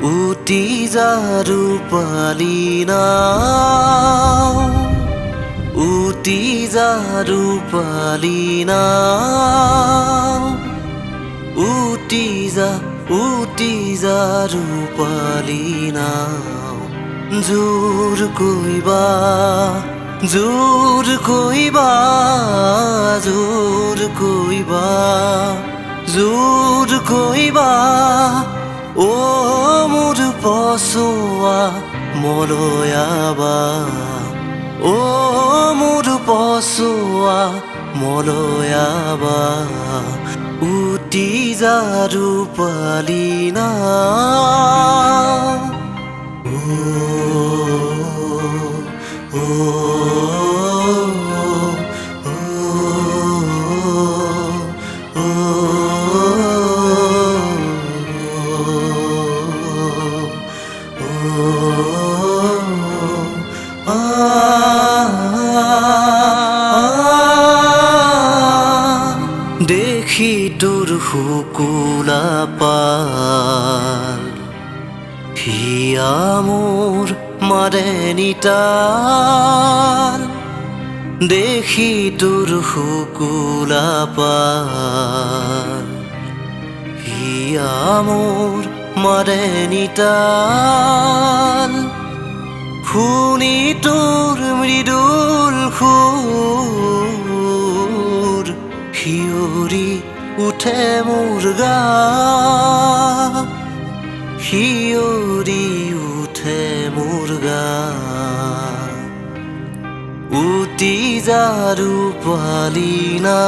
उटी जारू पालिना उटी जारू पालिना उटी जारू पालिना जोर कोई बा जोर कोई बा जोर कोई बा जोर कोई बा ओ मोर पसुआ मलयाबा ओ मोर पसुआ मलयाबा उटी जारू पालिना देखी তোর হুকুলা পাল হিয়া মোর মারেনি টাল দেখি তোর হুকুলা পাল হিয়া মোর মারেনি টাল শুনি তোর মৃদুল সুর শিয়ৰি উঠে মোৰ গা শিয়ৰি উঠে মোৰ গা উটি জাৰু পালিনা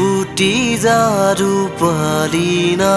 উটি জাৰু পালিনা